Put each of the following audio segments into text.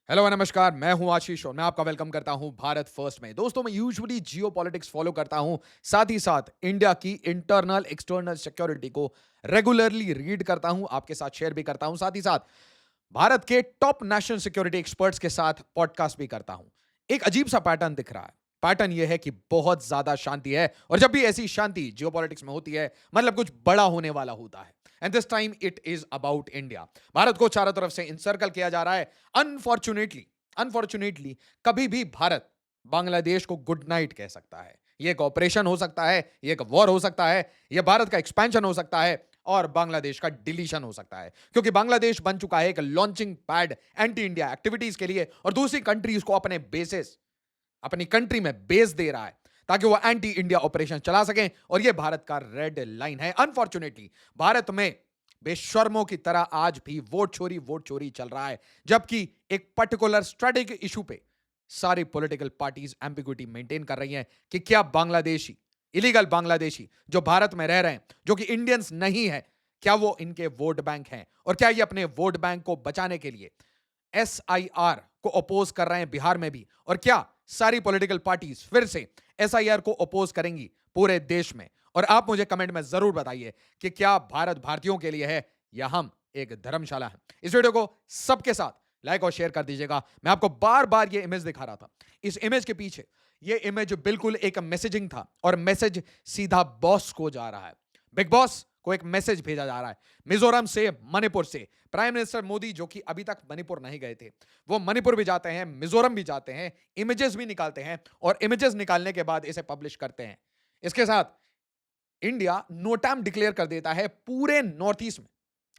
Hello नमस्कार, मैं हूं आशीष और मैं आपका वेलकम करता हूं भारत फर्स्ट में। दोस्तों, मैं यूजुअली जियो पॉलिटिक्स फॉलो करता हूं, साथ ही साथ इंडिया की इंटरनल एक्सटर्नल सिक्योरिटी को रेगुलरली रीड करता हूं, आपके साथ शेयर भी करता हूं, साथ ही साथ भारत के टॉप नेशनल सिक्योरिटी एक्सपर्ट्स के साथ पॉडकास्ट भी करता हूं। एक अजीब सा पैटर्न दिख रहा है। पैटर्न यह है कि बहुत ज्यादा शांति है और जब भी ऐसी शांति जियो पॉलिटिक्स में होती है, मतलब कुछ बड़ा होने वाला होता है। And this time it is about India. Bharat को चारों तरफ से इंसर्कल किया जा रहा है। अनफॉर्चुनेटली अनफॉर्चुनेटली कभी भी भारत बांग्लादेश को गुड नाइट कह सकता है। यह एक ऑपरेशन हो सकता है, यह एक वॉर हो सकता है, यह भारत का एक्सपेंशन हो सकता है और बांग्लादेश का डिलीशन हो सकता है, क्योंकि बांग्लादेश बन चुका है एक launching pad anti India activities के लिए और दूसरी कंट्रीज को अपने बेसिस अपनी कंट्री में बेस दे रहा है ताकि वो एंटी इंडिया ऑपरेशन चला सकें। और ये भारत का रेड लाइन है। अनफॉर्चुनेटली भारत में बेशर्मों की तरह आज भी वोट चोरी चल रहा है, जबकि एक पर्टिकुलर स्ट्रेटेजिक इशू पे सारी पॉलिटिकल पार्टीज एम्बिग्विटी मेंटेन कर रही हैं कि क्या बांग्लादेशी, इलीगल बांग्लादेशी जो भारत में रह रहे हैं, जो कि इंडियंस नहीं है, क्या वो इनके वोट बैंक हैं और क्या ये अपने वोट बैंक को बचाने के लिए एसआईआर को अपोज कर रहे हैं बिहार में भी, और क्या सारी पॉलिटिकल पार्टीज फिर से एसआईआर को अपोज करेंगी पूरे देश में। और आप मुझे कमेंट में जरूर बताइए कि क्या भारत भारतीयों के लिए है या हम एक धर्मशाला है। इस वीडियो को सबके साथ लाइक और शेयर कर दीजिएगा। मैं आपको बार बार ये इमेज दिखा रहा था। इस इमेज के पीछे ये इमेज बिल्कुल एक मैसेजिंग था और मैसेज सीधा बॉस को जा रहा है। बिग बॉस को एक मैसेज भेजा जा रहा है मिजोरम से, मणिपुर से। प्राइम मिनिस्टर मोदी, जो कि अभी तक मणिपुर नहीं गए थे, वो मणिपुर भी जाते हैं, मिजोरम भी जाते हैं, इमेजेस भी निकालते हैं और इमेजेस निकालने के बाद इसे पब्लिश करते हैं। इसके साथ इंडिया नोटैम डिक्लेयर कर देता है पूरे नॉर्थ ईस्ट में।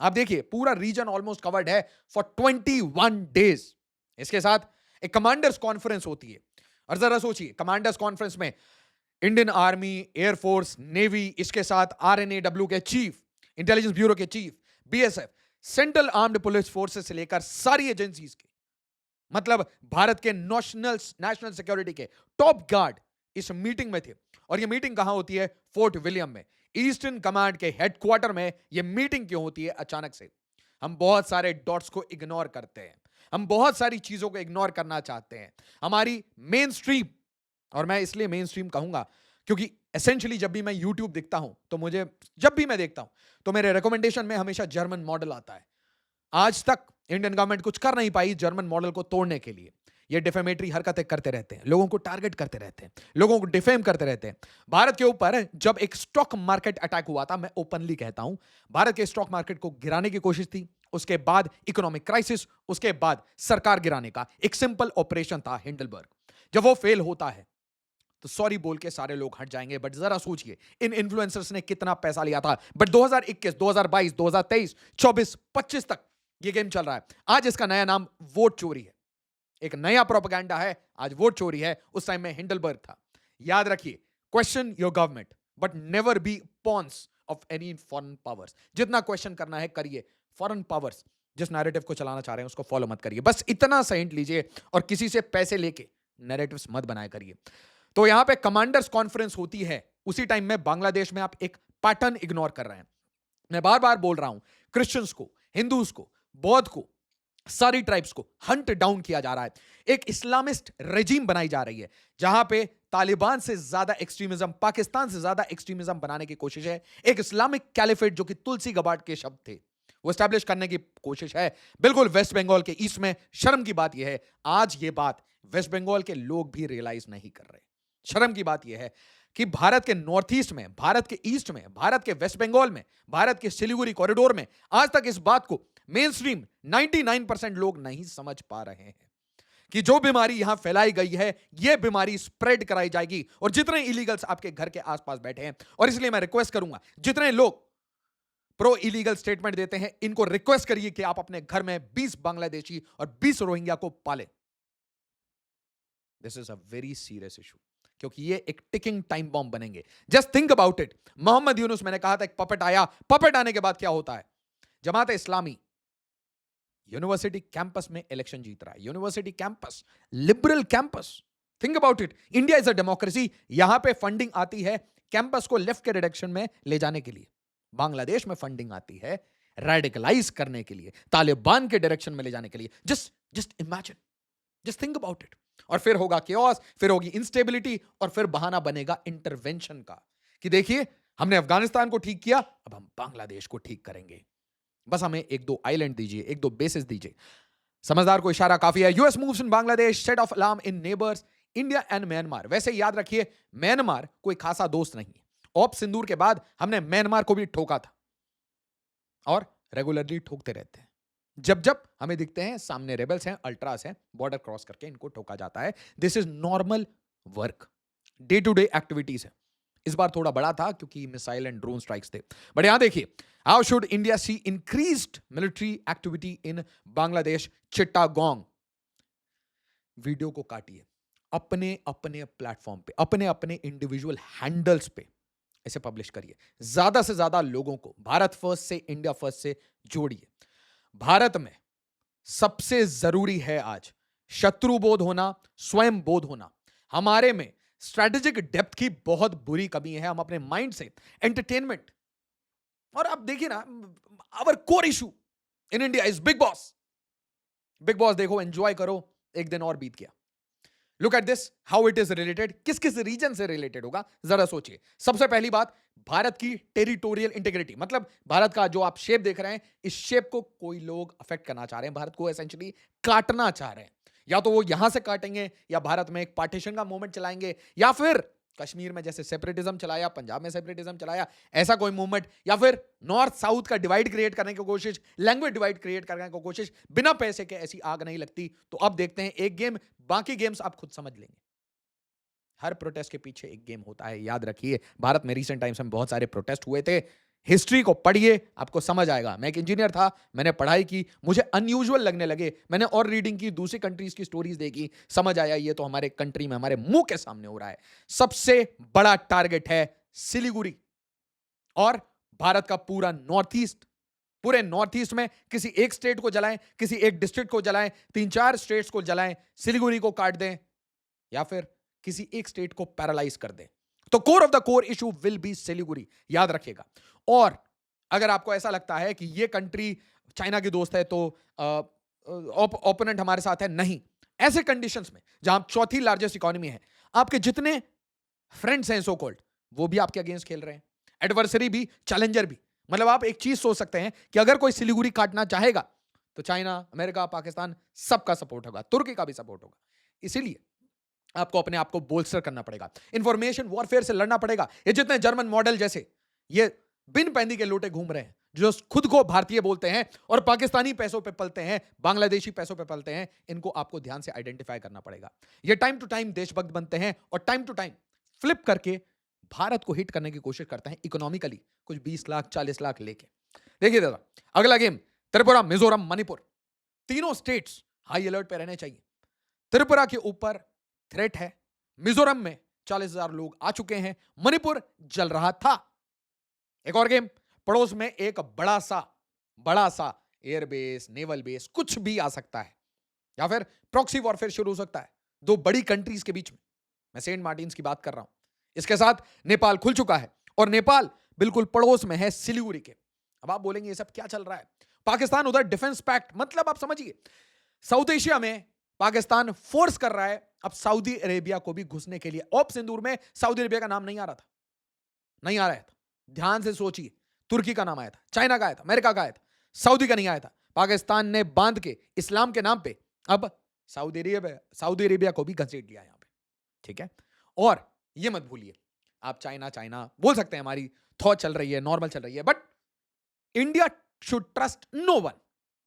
आप देखिए, पूरा रीजन ऑलमोस्ट कवर्ड है फॉर 21 डेज। इसके साथ एक कमांडर्स कॉन्फ्रेंस होती है और जरा सोचिए, कमांडर्स कॉन्फ्रेंस में इंडियन आर्मी, एयरफोर्स, नेवी, इसके साथ आरएनएडब्ल्यू के चीफ, इंटेलिजेंस ब्यूरो के chief, BSF, central armed police forces से लेकर सारी एजेंसीज के, मतलब भारत के नेशनल सिक्योरिटी के टॉप गार्ड इस मीटिंग में थे। और ये मीटिंग कहां होती है? फोर्ट विलियम में, ईस्टर्न कमांड के हेडक्वार्टर में। ये मीटिंग क्यों होती है अचानक से? हम बहुत सारे डॉट्स को इग्नोर करते हैं, हम बहुत सारी चीजों को इग्नोर करना चाहते हैं। हमारी मेन स्ट्रीम, और मैं इसलिए मेन स्ट्रीम कहूंगा क्योंकि एसेंशियली जब भी मैं यूट्यूब देखता हूं तो मुझे, जब भी मैं देखता हूं तो मेरे रिकमेंडेशन में हमेशा जर्मन मॉडल आता है। आज तक इंडियन गवर्नमेंट कुछ कर नहीं पाई जर्मन मॉडल को तोड़ने के लिए। ये डिफेमेटरी हरकतें करते रहते हैं, लोगों को टारगेट करते रहते हैं, लोगों को डिफेम करते रहते हैं। भारत के ऊपर जब एक स्टॉक मार्केट अटैक हुआ था, मैं ओपनली कहता हूं, भारत के स्टॉक मार्केट को गिराने की कोशिश थी, उसके बाद इकोनॉमिक क्राइसिस, उसके बाद सरकार गिराने का एक सिंपल ऑपरेशन था हिंडलबर्ग। जब वो फेल होता है तो सॉरी बोल के सारे लोग हट जाएंगे, बट जरा सोचिए इन इन्फ्लुएंसर्स ने कितना पैसा लिया था। बट 2021, 2022, 2023, 24, 25 तक ये गेम चल रहा है। आज इसका नया नाम वोट चोरी है। एक नया प्रोपेगेंडा है, आज वोट चोरी है। उस टाइम में हिंडलबर्ग था। याद रखिए, question your government but never be pawns of any foreign powers. जितना क्वेश्चन करना है करिए, फॉरेन पावर्स जिस नैरेटिव को चलाना चाह रहे हैं उसको फॉलो मत करिए। बस इतना सेंट लीजिए और किसी से पैसे लेके नैरेटिव्स मत बनाया करिए। तो यहां पे कमांडर्स कॉन्फ्रेंस होती है, उसी टाइम में बांग्लादेश में आप एक पैटर्न इग्नोर कर रहे हैं। मैं बार बार बोल रहा हूं, क्रिश्चियंस को, हिंदूज को, बौद्ध को, सारी ट्राइब्स को हंट डाउन किया जा रहा है। एक इस्लामिस्ट रेजिम बनाई जा रही है जहां पे तालिबान से ज्यादा एक्सट्रीमिज्म, पाकिस्तान से ज्यादा एक्सट्रीमिज्म बनाने की कोशिश है। एक इस्लामिक कैलिफेट, जो कि तुलसी गबार्ड के शब्द थे, वो स्टैब्लिश करने की कोशिश है बिल्कुल वेस्ट बंगाल के ईस्ट में। शर्म की बात यह है, आज ये बात वेस्ट बंगाल के लोग भी रियलाइज नहीं कर रहे। शर्म की बात यह है कि भारत के नॉर्थ ईस्ट में, भारत के ईस्ट में, भारत के वेस्ट बंगाल में, भारत के सिलीगुड़ी कॉरिडोर में आज तक इस बात को मेन स्ट्रीम 99% लोग नहीं समझ पा रहे हैं कि जो बीमारी यहां फैलाई गई है, यह बीमारी स्प्रेड कराई जाएगी। और जितने इलीगल्स आपके घर के आसपास बैठे हैं, और इसलिए मैं रिक्वेस्ट करूंगा, जितने लोग प्रो इलीगल स्टेटमेंट देते हैं, इनको रिक्वेस्ट करिए कि आप अपने घर में 20 बांग्लादेशी और 20 रोहिंग्या को पालें। This is a very serious issue, क्योंकि ये एक टिकिंग टाइम बॉम्ब बनेंगे। Just think about it. Muhammad Yunus, मैंने कहा था एक पपेट आया, पपेट आने के बाद क्या होता है? जमात इस्लामी यूनिवर्सिटी कैंपस में इलेक्शन जीत रहा है। University campus, liberal campus. Think about it, India is a democracy. यहां पे फंडिंग आती है कैंपस को लेफ्ट के डायरेक्शन में ले जाने के लिए। बांग्लादेश में फंडिंग आती है रेडिकलाइज करने के लिए, तालिबान के डायरेक्शन में ले जाने के लिए। Just imagine, just think about it. और फिर होगा केओस, फिर होगी इंस्टेबिलिटी, और फिर बहाना बनेगा इंटरवेंशन का कि देखिए हमने अफगानिस्तान को ठीक किया, अब हम बांग्लादेश को ठीक करेंगे, बस हमें एक दो आइलैंड दीजिए, एक दो बेसिस दीजिए। समझदार को इशारा काफी है। US moves in Bangladesh, set of alarm in neighbours India and Myanmar. वैसे याद रखिए, म्यांमार कोई खासा दोस्त नहीं है। ऑप सिंदूर के बाद हमने म्यांमार को भी ठोका था और रेगुलरली ठोकते रहते हैं। जब जब हमें दिखते हैं सामने रेबल्स हैं, अल्ट्रास हैं, बॉर्डर क्रॉस करके इनको ठोका जाता है। This is normal work, day to day activities है। इस बार थोड़ा बड़ा था क्योंकि मिसाइल एंड ड्रोन स्ट्राइक्स थे। बट यहां देखिए, how should India see increased military activity in Bangladesh Chittagong. Video को काटिए, अपने अपने प्लेटफॉर्म पे, अपने अपने इंडिविजुअल हैंडल्स पे इसे पब्लिश करिए। ज्यादा से ज्यादा लोगों को भारत फर्स्ट से, इंडिया फर्स्ट से जोड़िए। भारत में सबसे जरूरी है आज शत्रु बोध होना, स्वयं बोध होना। हमारे में स्ट्रेटेजिक डेप्थ की बहुत बुरी कमी है। हम अपने माइंड से एंटरटेनमेंट, और आप देखिए ना, our core issue in India is Bigg Boss. Bigg Boss देखो, एंजॉय करो, एक दिन और बीत गया। Look at this, how it is related, किस किस रीजन से रिलेटेड होगा जरा सोचिए। सबसे पहली बात, भारत की टेरिटोरियल इंटीग्रिटी, मतलब भारत का जो आप शेप देख रहे हैं, इस शेप को कोई लोग अफेक्ट करना चाह रहे हैं, भारत को एसेंशियली काटना चाह रहे हैं। या तो वो यहां से काटेंगे, या भारत में एक पार्टीशन का मूवमेंट चलाएंगे, या फिर कश्मीर में जैसे सेपरेटिज्म चलाया, पंजाब में सेपरेटिज्म चलाया, ऐसा कोई मूवमेंट, या फिर नॉर्थ साउथ का डिवाइड क्रिएट करने की कोशिश, लैंग्वेज डिवाइड क्रिएट करने की कोशिश। बिना पैसे के ऐसी आग नहीं लगती। तो अब देखते हैं एक गेम, बाकी गेम्स आप खुद समझ लेंगे। हर प्रोटेस्ट के पीछे एक गेम होता है, याद रखिए। भारत में रीसेंट टाइम्स में बहुत सारे प्रोटेस्ट हुए थे। हिस्ट्री को पढ़िए, आपको समझ आएगा। मैं एक इंजीनियर था, मैंने पढ़ाई की, मुझे अनयूजुअल लगने लगे। मैंने और रीडिंग की, दूसरी कंट्रीज की स्टोरीज देखी, समझ आया ये तो हमारे कंट्री में, हमारे मुंह के सामने हो रहा है। सबसे बड़ा टारगेट है सिलीगुड़ी और भारत का पूरा नॉर्थ ईस्ट। पूरे नॉर्थ ईस्ट में किसी एक स्टेट को जलाएं, किसी एक डिस्ट्रिक्ट को जलाएं, 3-4 स्टेट्स को जलाएं, सिलीगुड़ी को काट दें, या फिर किसी एक स्टेट को पैरालाइज कर दें। तो core of the core issue will be Siliguri, याद रखिएगा। और अगर आपको ऐसा लगता है कि ये कंट्री चाइना की दोस्त है तो ओपोनेंट हमारे साथ है, नहीं। ऐसे कंडीशंस में जहां चौथी लार्जेस्ट इकोनॉमी है, आपके जितने फ्रेंड्स हैं सो कॉल्ड, वो भी आपके अगेंस्ट खेल रहे हैं, एडवर्सरी भी, चैलेंजर भी। मतलब आप एक चीज सोच सकते हैं कि अगर कोई सिलीगुड़ी काटना चाहेगा तो चाइना, अमेरिका, पाकिस्तान, सबका सपोर्ट होगा, तुर्की का भी सपोर्ट होगा। इसीलिए आपको अपने आप को बोल्स्टर करना पड़ेगा, इंफॉर्मेशन वॉरफेयर से लड़ना पड़ेगा। ये जितने जर्मन मॉडल जैसे ये बिन पैंदी के लोटे घूम रहे हैं, जो खुद को भारतीय बोलते हैं और पाकिस्तानी पैसों पे पलते हैं, बांग्लादेशी पैसों पे पलते हैं, इनको आपको ध्यान से आइडेंटिफाई करना पड़ेगा। ये टाइम टू टाइम देशभक्त बनते हैं और टाइम टू टाइम फ्लिप करके भारत को हिट करने की कोशिश करते हैं इकोनॉमिकली, कुछ 20 लाख 40 लाख लेके। देखिए दादा, अगला गेम त्रिपुरा, मिजोरम, मणिपुर, तीनों स्टेट्स हाई अलर्ट पे रहने चाहिए। त्रिपुरा के ऊपर थ्रेट है, मिजोरम में 40,000 लोग आ चुके हैं, मणिपुर जल रहा था। एक और गेम, पड़ोस में एक बड़ा सा एयरबेस, नेवल बेस, कुछ भी आ सकता है, या फिर प्रॉक्सी वॉरफेयर शुरू हो सकता है दो बड़ी कंट्रीज के बीच में। मैं सेंट मार्टिन्स की बात कर रहा हूं। इसके साथ नेपाल खुल चुका है, और नेपाल बिल्कुल पड़ोस में है सिलीगुड़ी के। अब आप बोलेंगे ये सब क्या चल रहा है? पाकिस्तान उधर डिफेंस पैक्ट, मतलब आप समझिए, साउथ एशिया में पाकिस्तान फोर्स कर रहा है अब सऊदी अरेबिया को भी घुसने के लिए। ऑप सिंदूर में सऊदी अरेबिया का नाम नहीं आ रहा था, नहीं आ रहा था। ध्यान से सोचिए, तुर्की का नाम आया था, चाइना का आया था, अमेरिका का आया था, सऊदी का नहीं आया था। पाकिस्तान ने बांध के इस्लाम के नाम पे अब सऊदी अरेबिया को भी घसीट लिया यहां पे, ठीक है। और ये मत भूलिए, आप चाइना बोल सकते हैं, हमारी थॉट चल रही है, नॉर्मल चल रही है, but India should trust no one.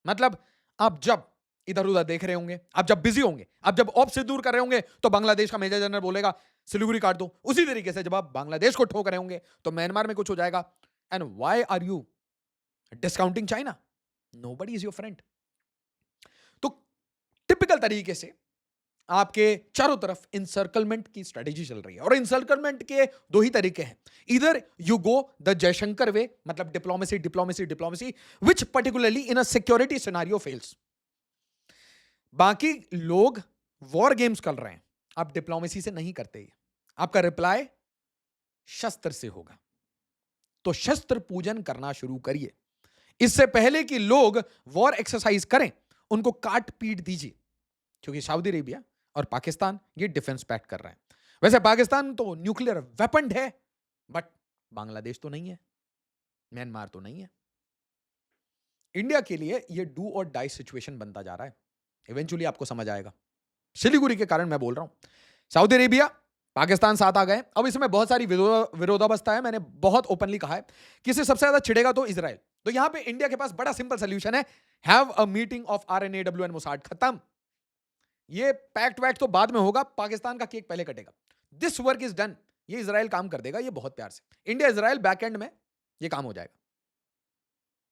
मतलब आप जब इधर उधर देख रहे होंगे, आप जब बिजी होंगे, आप जब ऑप से दूर कर रहे होंगे, तो बांग्लादेश का मेजर जनरल बोलेगा सिलीगुड़ी काट दो। उसी तरीके से जब आप बांग्लादेश को ठोक रहे होंगे तो म्यांमार में कुछ हो जाएगा। And why are you discounting China? Nobody is your friend. तो टिपिकल तरीके से आपके चारों तरफ इंसर्कलमेंट की स्ट्रेटेजी चल रही है, और इंसर्कलमेंट के दो ही तरीके हैं। इधर यू गो द जयशंकर वे, मतलब diplomacy, which particularly in a security scenario fails. बाकी लोग वॉर गेम्स कर रहे हैं, आप डिप्लोमेसी से नहीं करते। आपका रिप्लाई शस्त्र से होगा, तो शस्त्र पूजन करना शुरू करिए। इससे पहले कि लोग वॉर एक्सरसाइज करें, उनको काट पीट दीजिए। क्योंकि सऊदी अरेबिया और पाकिस्तान ये डिफेंस पैक्ट कर रहे हैं। वैसे पाकिस्तान तो न्यूक्लियर वेपन है, बट बांग्लादेश तो नहीं है, म्यांमार तो नहीं है। इंडिया के लिए ये डू और डाई सिचुएशन बनता जा रहा है। इवेंचुअली आपको समझ आएगा। सिलीगुड़ी के कारण मैं बोल रहा हूं। सऊदी अरेबिया, पाकिस्तान साथ आ गए। अब इसमें बहुत सारी विरोधावस्था है। मैंने बहुत ओपनली कहा है कि इससे सबसे ज्यादा छिड़ेगा तो इजराइल। तो यहां पे इंडिया के पास बड़ा सिंपल सोल्यूशन है, have a meeting of RNAW and Mossad. खत्म। ये पैक्ट वैक्ट तो बाद में होगा, पाकिस्तान का केक पहले कटेगा। This work is done. ये इजराइल काम कर देगा, ये बहुत प्यार से। इंडिया इजराइल बैक एंड में ये काम हो जाएगा।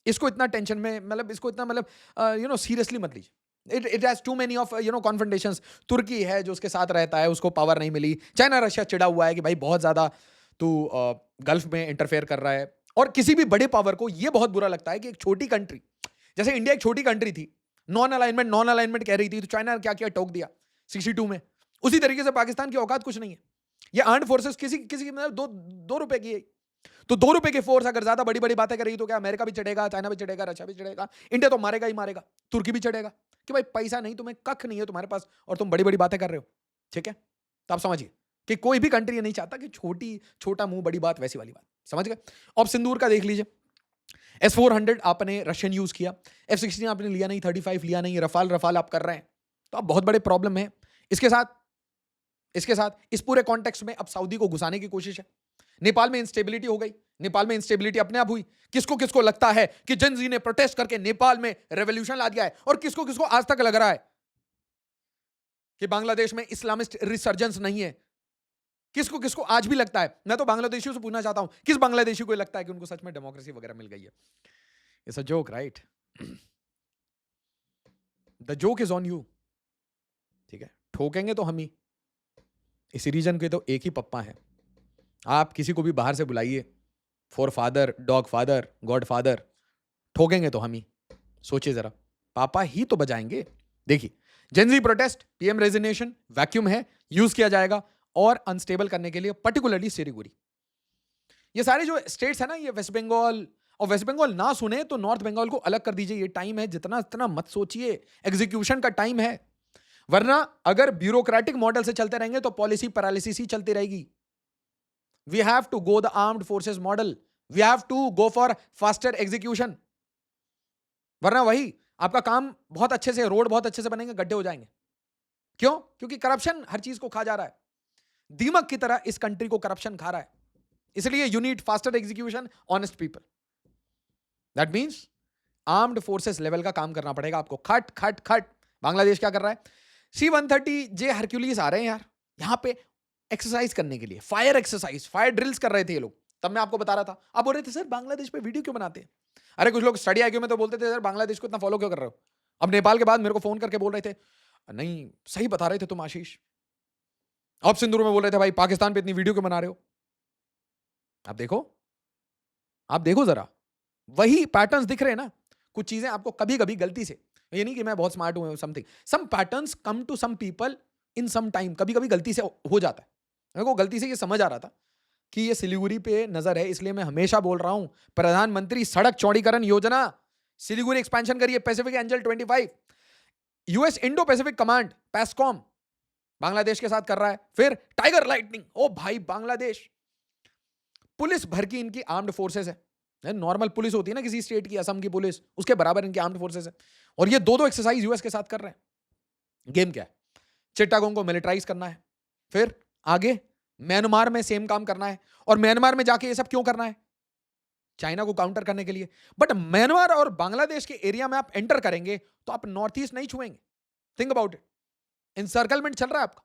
इसको इतना टेंशन में, मतलब इसको इतना, मतलब सीरियसली मत लीजिए। It has too many of confrontations. तुर्की है जो उसके साथ रहता है, उसको पावर नहीं मिली। चाइना रशिया चिड़ा हुआ है कि भाई बहुत ज्यादा तू गल्फ में इंटरफेयर कर रहा है। और किसी भी बड़े पावर को यह बहुत बुरा लगता है कि एक छोटी कंट्री, जैसे इंडिया एक छोटी कंट्री थी, नॉन अलाइनमेंट कह रही थी, तो चाइना ने क्या किया, टोक दिया 62 में। उसी तरीके से पाकिस्तान की औकात कुछ नहीं है। ये आर्म्ड फोर्सेस किसी की मतलब दो रुपए की है। तो 2 रुपए की फोर्स अगर ज्यादा बड़ी बड़ी बातें करेगी तो क्या अमेरिका भी चढ़ेगा, चाइना भी चढ़ेगा, रशिया भी चढ़ेगा, इंडिया तो मारेगा ही मारेगा, तुर्की भी चढ़ेगा कि भाई पैसा नहीं, तुम्हें कख नहीं है तुम्हारे पास और तुम बड़ी बड़ी बातें कर रहे हो। ठीक है, तो आप समझिए कि कोई भी कंट्री ये नहीं चाहता कि छोटा मुंह बड़ी बात, वैसी वाली बात। समझ गए। अब सिंदूर का देख लीजिए। S-400 आपने रशियन यूज किया, F-16 आपने लिया नहीं, 35 लिया नहीं, रफाल आप कर रहे हैं, तो अब बहुत बड़े प्रॉब्लम है। इसके साथ इस पूरे कॉन्टेक्स्ट में अब सऊदी को घुसाने की कोशिश है। नेपाल में इंस्टेबिलिटी हो गई। नेपाल में इंस्टेबिलिटी अपने आप हुई। किसको किसको लगता है कि जनजी ने प्रोटेस्ट करके नेपाल में रेवोल्यूशन ला दिया है, और किसको किसको आज तक लग रहा है कि बांग्लादेश में इस्लामिस्ट रिसर्जेंस नहीं है। किसको किसको आज भी लगता है। मैं तो बांग्लादेशियों से पूछना चाहता हूं, किस बांग्लादेशी को लगता है कि उनको सच में डेमोक्रेसी वगैरह मिल गई है। It's a joke, right? The joke is on you. ठीक है, ठोकेंगे तो हम ही। इसी रीजन के तो एक ही पप्पा है। आप किसी को भी बाहर से बुलाइए, forefather, dog father, godfather, ठोकेंगे तो हम ही। सोचिए जरा, पापा ही तो बजाएंगे। देखिए, Gen Z protest, PM resignation, vacuum है, यूज किया जाएगा और अनस्टेबल करने के लिए, पर्टिकुलरली सिलीगुड़ी। ये सारे जो स्टेट्स है ना, ये वेस्ट बंगाल, और वेस्ट बंगाल ना सुने तो नॉर्थ बंगाल को अलग कर दीजिए। ये टाइम है, जितना मत सोचिए, एग्जीक्यूशन का टाइम है। वरना अगर ब्यूरोक्रेटिक मॉडल से चलते रहेंगे तो पॉलिसी पैरालिसिस ही चलती रहेगी। We have to go the armed forces model. We have to go for faster execution. वरना वही आपका काम बहुत अच्छे से, रोड बहुत अच्छे से बनेंगे, गड्ढे हो जाएंगे। क्यों? क्योंकि करप्शन हर चीज को खा जा रहा है। दीमक की तरह इस कंट्री को करप्शन खा रहा है। इसलिए you need faster execution, honest people. That means armed forces level का काम करना पड़ेगा आपको। खट खट खट। बांग्लादेश क्या कर रहा है? C-130J हरक्यूलिस आ रहे हैं यार यहां पे एक्सरसाइज करने के लिए, फायर एक्सरसाइज, फायर ड्रिल्स कर रहे थे ये लोग। तब मैं आपको बता रहा था, आप बोल रहे थे सर बांग्लादेश पे वीडियो क्यों बनाते हैं? अरे कुछ लोग स्टडी आईक्यू में तो बोलते थे सर बांग्लादेश को इतना फॉलो क्यों कर रहे हो? अब नेपाल के बाद मेरे को फोन करके बोल रहे थे, नहीं सही बता रहे थे तुम आशीष। अब सिंदूर में बोल रहे थे भाई पाकिस्तान पे इतनी वीडियो क्यों बना रहे हो? आप देखो जरा, वही पैटर्न्स दिख रहे हैं ना। कुछ चीजें आपको कभी कभी गलती से, ये नहीं कि मैं बहुत स्मार्ट हूं something, some patterns come to some people in some time, कभी कभी गलती से हो जाता है। मेरे को गलती से ये समझ आ रहा था कि ये सिलीगुड़ी पे नजर है, इसलिए मैं हमेशा बोल रहा हूं प्रधानमंत्री सड़क चौड़ीकरण योजना, सिलीगुड़ी एक्सपेंशन करिए, Pacific angel 25, US Indo Pacific command PACOM Bangladesh के साथ कर रहा है, फिर टाइगर लाइटनिंग। ओ भाई, बांग्लादेश पुलिस भर की इनकी आर्म्ड फोर्सेस है। नॉर्मल पुलिस होती है ना किसी स्टेट की, असम की पुलिस, उसके बराबर इनकी आर्म्ड फोर्सेस है। और ये दो एक्सरसाइज यूएस के साथ कर रहे हैं। गेम क्या है? चिट्टागोंग को मिलिटराइज करना है, फिर आगे म्यांमार में सेम काम करना है। और म्यांमार में जाके ये सब क्यों करना है? चाइना को काउंटर करने के लिए। बट म्यांमार और बांग्लादेश के एरिया में आप एंटर करेंगे तो आप नॉर्थ ईस्ट नहीं छुएंगे। Think about it. इंसर्कलमेंट चल रहा है आपका।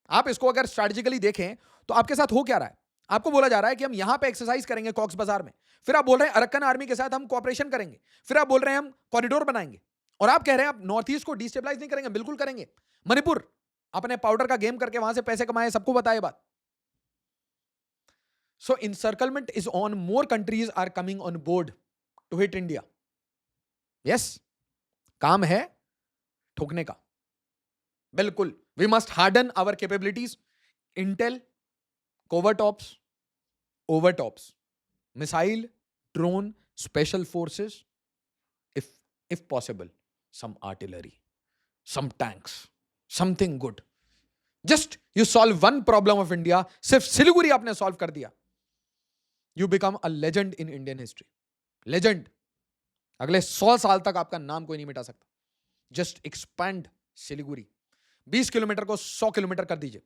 आप इसको अगर स्ट्रैटेजिकली देखें तो आपके साथ हो क्या रहा है? आपको बोला जा रहा है कि हम यहां पे एक्सरसाइज करेंगे कॉक्स बाजार में, फिर आप बोल रहे हैं अरक्कन आर्मी के साथ हम कोऑपरेशन करेंगे, फिर आप बोल रहे हैं हम कॉरिडोर बनाएंगे, और आप कह रहे हैं आप नॉर्थ ईस्ट को डिस्टेबलाइज नहीं करेंगे। बिल्कुल करेंगे। मणिपुर अपने पाउडर का गेम करके वहां से पैसे कमाए, सबको बताए बात। So encirclement is on, more countries are coming on board to hit India. Yes, काम है ठोकने का। बिल्कुल, we must harden our capabilities, intel, covert ops, overt ops, missile, drone, special forces, if possible some artillery, some tanks, something good. Just you solve one problem of India, सिर्फ सिलीगुड़ी आपने solve कर दिया, you become a legend in Indian history. Legend. अगले 100 साल तक आपका नाम कोई नहीं मिटा सकता. Just expand Siliguri. 20 किलोमीटर को 100 किलोमीटर कर दीजिए.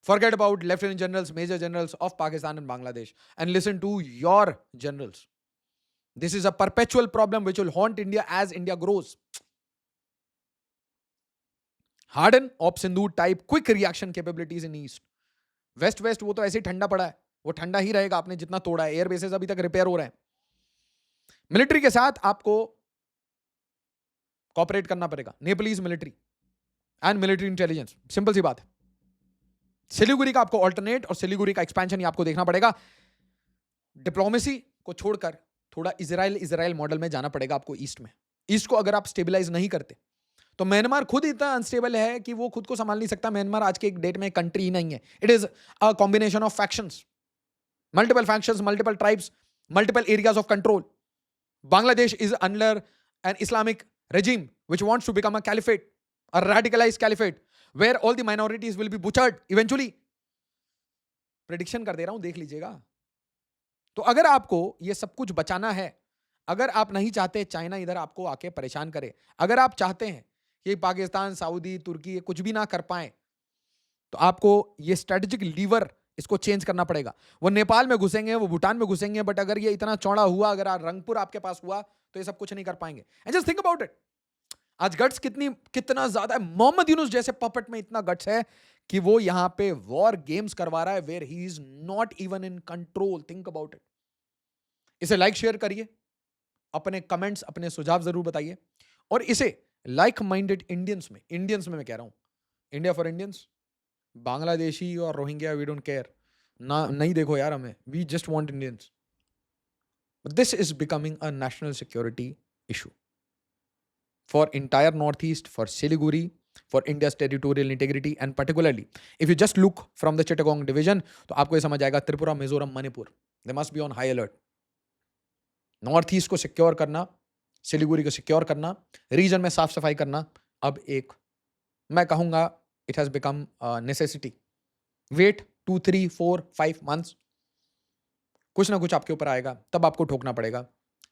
Forget about lieutenant generals, major generals of Pakistan and Bangladesh and listen to your generals. This is a perpetual problem which will haunt India as India grows. Harden, Op Sindhu type quick reaction capabilities in East. West वो तो ऐसे ही ठंडा पड़ा है, वो ठंडा ही रहेगा. आपने जितना तोड़ा है, एयर बेसेस अभी तक रिपेयर हो रहे हैं. मिलिट्री के साथ आपको कॉपरेट करना पड़ेगा. Nepalese military and military intelligence. Simple सी बात है. सिलीगुड़ी का आपको ऑल्टरनेट और सिलीगुड़ी का एक्सपेंशन ही आपको देखना पड़ेगा. डिप्लोमेसी को छोड़कर थोड़ा इजराइल मॉडल में जाना पड़ेगा आपको ईस्ट में. ईस्ट को अगर आप स्टेबलाइज नहीं करते तो म्यांमार खुद इतना अनस्टेबल है कि वो खुद को संभाल नहीं सकता. म्यांमार आज के एक डेट में कंट्री ही नहीं है. It is a combination of factions, multiple factions, multiple tribes, multiple areas of control. Bangladesh is under an Islamic regime which wants to become a caliphate, a radicalized caliphate, where all the minorities will be butchered eventually. Prediction कर दे रहा हूं, देख लीजिएगा. तो अगर आपको ये सब कुछ बचाना है, अगर आप नहीं चाहते चाइना इधर आपको आके परेशान करे, अगर आप चाहते हैं कि पाकिस्तान, सऊदी, तुर्की ये कुछ भी ना कर पाए, तो आपको ये स्ट्रेटेजिक लीवर इसको चेंज करना पड़ेगा. वो नेपाल में घुसेंगे, वो भूटान में घुसेंगे, बट अगर ये इतना चौड़ा हुआ, अगर रंगपुर आपके पास हुआ, तो ये सब कुछ नहीं कर पाएंगे. And just think about it. आज गट्स कितना ज्यादा है. मोहम्मद यूनुस जैसे पपेट में इतना गट्स है कि वो यहां पे वॉर गेम्स करवा रहा है where he is not even in control. Think about it. इसे लाइक शेयर करिए, अपने कमेंट्स, अपने सुझाव जरूर बताइए, और इसे लाइक माइंडेड इंडियंस में मैं कह रहा हूं, इंडिया फॉर इंडियंस, बांग्लादेशी और रोहिंग्या वी डोंट केयर ना. नहीं देखो यार, हमें we just want Indians. This is becoming a national security issue for entire north east, for Siliguri, for India's territorial integrity, and particularly if you just look from the Chittagong division, तो आपको ये समझ आएगा Tripura, Mizoram, Manipur, they must be on high alert. North east को secure करना, सिलीगुड़ी को secure करना, reason में साफ सफाई करना, अब एक मैं कहूंगा it has become a necessity. Wait 2, 3, 4, 5 months. कुछ ना कुछ आपके ऊपर आएगा, तब आपको ठोकना पड़ेगा.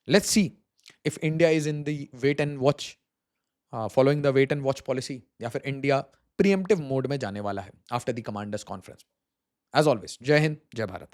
Let's see if India is in the wait and watch, following the wait and watch policy, या फिर India preemptive mode में जाने वाला है after the commanders conference. As always, जय हिंद, जय भारत.